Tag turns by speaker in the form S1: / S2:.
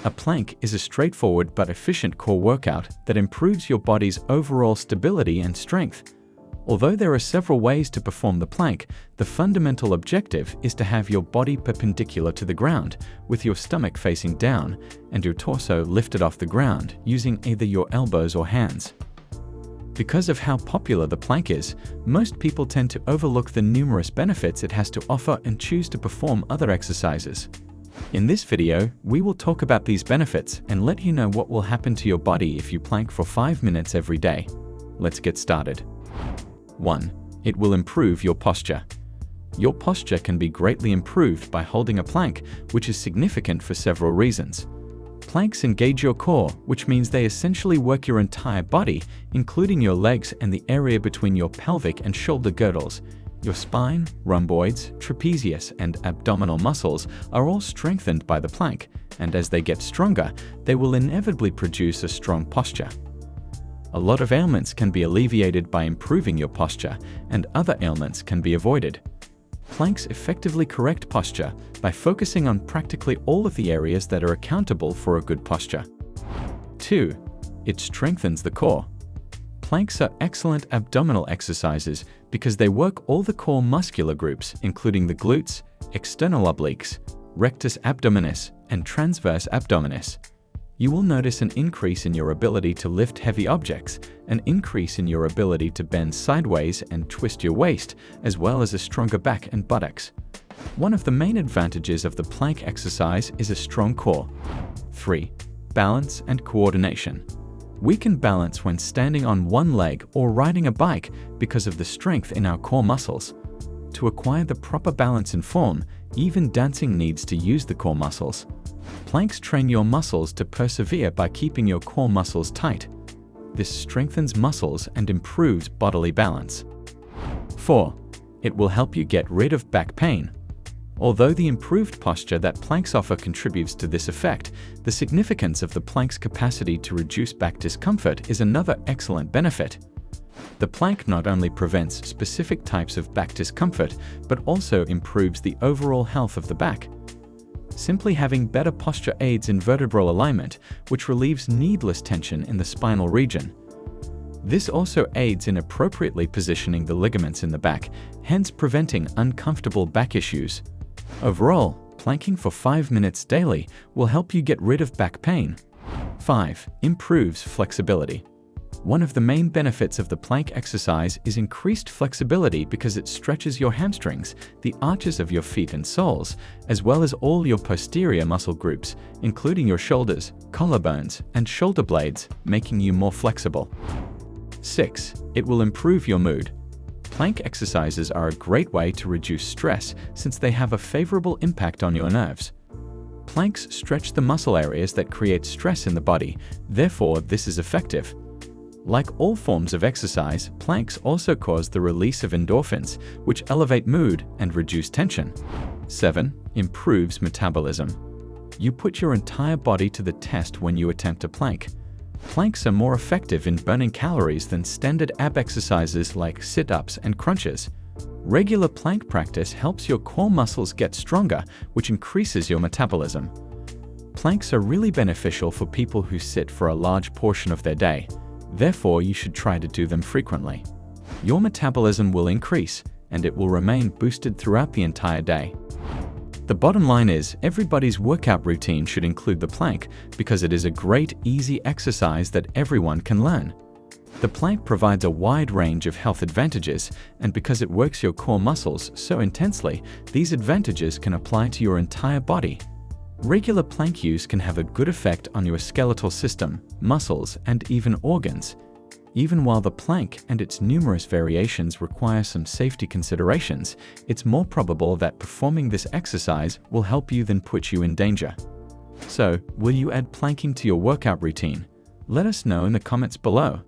S1: A plank is a straightforward but efficient core workout that improves your body's overall stability and strength. Although there are several ways to perform the plank, the fundamental objective is to have your body perpendicular to the ground, with your stomach facing down and your torso lifted off the ground using either your elbows or hands. Because of how popular the plank is, most people tend to overlook the numerous benefits it has to offer and choose to perform other exercises. In this video, we will talk about these benefits and let you know what will happen to your body if you plank for 5 minutes every day. Let's get started. 1. It will improve your posture. Your posture can be greatly improved by holding a plank, which is significant for several reasons. Planks engage your core, which means they essentially work your entire body, including your legs and the area between your pelvic and shoulder girdles. Your spine, rhomboids, trapezius, and abdominal muscles are all strengthened by the plank, and as they get stronger, they will inevitably produce a strong posture. A lot of ailments can be alleviated by improving your posture, and other ailments can be avoided. Planks effectively correct posture by focusing on practically all of the areas that are accountable for a good posture. 2. It strengthens the core. Planks are excellent abdominal exercises because they work all the core muscular groups, including the glutes, external obliques, rectus abdominis, and transverse abdominis. You will notice an increase in your ability to lift heavy objects, an increase in your ability to bend sideways and twist your waist, as well as a stronger back and buttocks. One of the main advantages of the plank exercise is a strong core. 3. Balance and coordination. We can balance when standing on one leg or riding a bike because of the strength in our core muscles. To acquire the proper balance and form, even dancing needs to use the core muscles. Planks train your muscles to persevere by keeping your core muscles tight. This strengthens muscles and improves bodily balance. 4. It will help you get rid of back pain. Although the improved posture that planks offer contributes to this effect, the significance of the plank's capacity to reduce back discomfort is another excellent benefit. The plank not only prevents specific types of back discomfort, but also improves the overall health of the back. Simply having better posture aids in vertebral alignment, which relieves needless tension in the spinal region. This also aids in appropriately positioning the ligaments in the back, hence preventing uncomfortable back issues. Overall, planking for 5 minutes daily will help you get rid of back pain. 5. Improves flexibility. One of the main benefits of the plank exercise is increased flexibility because it stretches your hamstrings, the arches of your feet and soles, as well as all your posterior muscle groups, including your shoulders, collarbones, and shoulder blades, making you more flexible. 6. It will improve your mood. Plank exercises are a great way to reduce stress since they have a favorable impact on your nerves. Planks stretch the muscle areas that create stress in the body, therefore this is effective. Like all forms of exercise, planks also cause the release of endorphins, which elevate mood and reduce tension. 7. Improves metabolism. You put your entire body to the test when you attempt a plank. Planks are more effective in burning calories than standard ab exercises like sit-ups and crunches. Regular plank practice helps your core muscles get stronger, which increases your metabolism. Planks are really beneficial for people who sit for a large portion of their day. Therefore, you should try to do them frequently. Your metabolism will increase, and it will remain boosted throughout the entire day. The bottom line is, everybody's workout routine should include the plank because it is a great, easy exercise that everyone can learn. The plank provides a wide range of health advantages, and because it works your core muscles so intensely, these advantages can apply to your entire body. Regular plank use can have a good effect on your skeletal system, muscles, and even organs. Even while the plank and its numerous variations require some safety considerations, it's more probable that performing this exercise will help you than put you in danger. So, will you add planking to your workout routine? Let us know in the comments below.